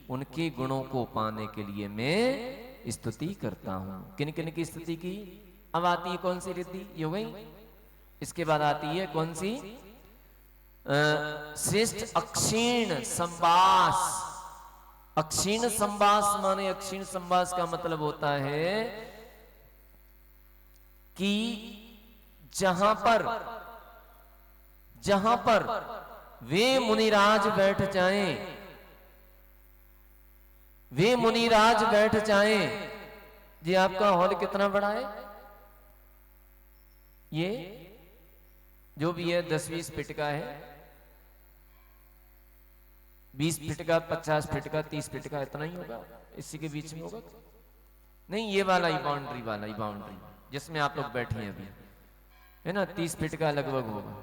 उनके गुणों को पाने के लिए मैं स्तुति करता हूं। किन किन की स्तुति की? अब आती है कौन सी रिद्धि? ये हो गई। इसके बाद आती है कौन सी? श्रेष्ठ अक्षीण संबास। अक्षीण संबास माने, अक्षीण संबास का मतलब होता है कि जहां पर वे मुनिराज बैठ जाएं, वे मुनिराज बैठ जाएं। जी आपका हॉल कितना बड़ा है? ये जो भी है 10-20 फीट का है, 20 फीट का, 50 फीट का, 30 फीट का, इतना ही होगा, इसी के बीच में होगा। नहीं, ये वाला ही बाउंड्री वाला ही बाउंड्री जिसमें आप लोग बैठे हैं अभी, है ना, 30 फीट का लगभग होगा।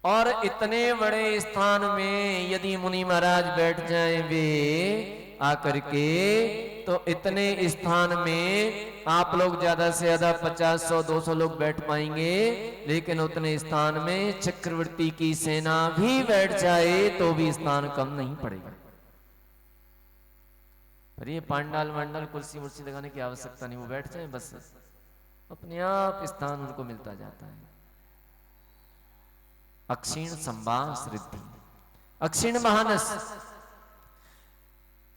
और इतने बड़े स्थान में यदि मुनि महाराज बैठ जाएं वे आकर के, तो इतने स्थान में आप लोग ज्यादा से ज्यादा 50, 100, 200 लोग बैठ पाएंगे, लेकिन उतने स्थान में चक्रवर्ती की सेना भी बैठ जाए तो भी स्थान कम नहीं पड़ेगा। पर ये पांडाल वांडाल कुर्सी वुर्सी लगाने की आवश्यकता नहीं, वो बैठ जाए बस, अपने आप स्थान उनको मिलता जाता है। अक्षीण संबास रिद्धि, अक्षीण महानस,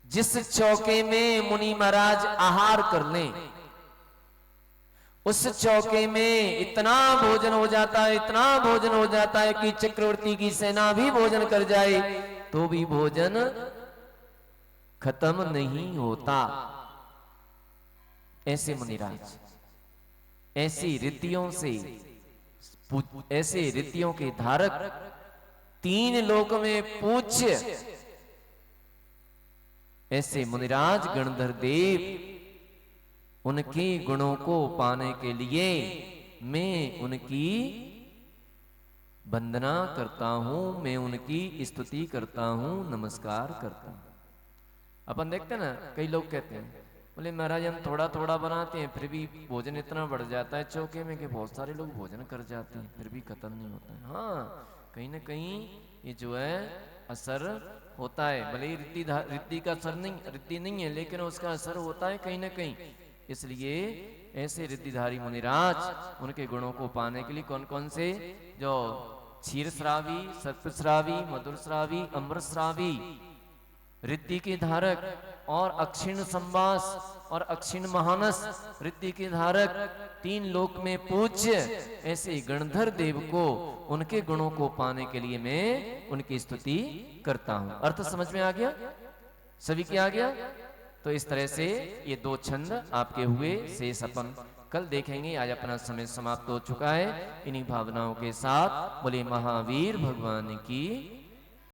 जिस चौके में मुनि महाराज आहार कर लें, उस चौके में इतना भोजन हो जाता है, इतना भोजन हो जाता है कि चक्रवर्ती की सेना भी भोजन कर जाए तो भी भोजन खत्म नहीं होता। ऐसे मुनिराज, ऐसी रिद्धियों से, ऐसे रिद्धियों के धारक, तीन लोक में पूज्य ऐसे मुनिराज गणधर देव, उनके गुणों को पाने के लिए मैं उनकी वंदना करता हूं, मैं उनकी स्तुति करता हूं, नमस्कार करता हूं। अपन देखते हैं ना, कई लोग कहते हैं बोले महाराज हम थोड़ा थोड़ा बनाते हैं फिर भी भोजन इतना बढ़ जाता है चौके में कि बहुत सारे लोग भोजन कर जाते हैं फिर भी खत्म नहीं होता है। हाँ, कहीं ना कहीं ये जो है असर होता है, भले ही रिद्धि का असर नहीं, रिद्धि नहीं है, लेकिन उसका असर होता है कहीं ना कहीं। इसलिए ऐसे रिद्धिधारी मुनिराज, उनके गुणों को पाने के लिए कौन कौन से, जो क्षीर श्रावी, सर्प श्रावी, मधुर श्रावी, अमृत श्रावी रिद्धि के धारक, और अक्षीण संवास और अक्षीण महानस रिद्धि के धारक, तीन लोक में पूज्य ऐसे गणधर देव को, उनके गुणों को पाने के लिए मैं उनकी स्तुति करता हूं। अर्थ समझ में आ गया? सभी के आ गया? तो इस तरह से ये दो छंद आपके हुए, शेष अपन कल देखेंगे। आज अपना समय समाप्त हो चुका है। इन्हीं भावनाओं के साथ बोले महावीर भगवान की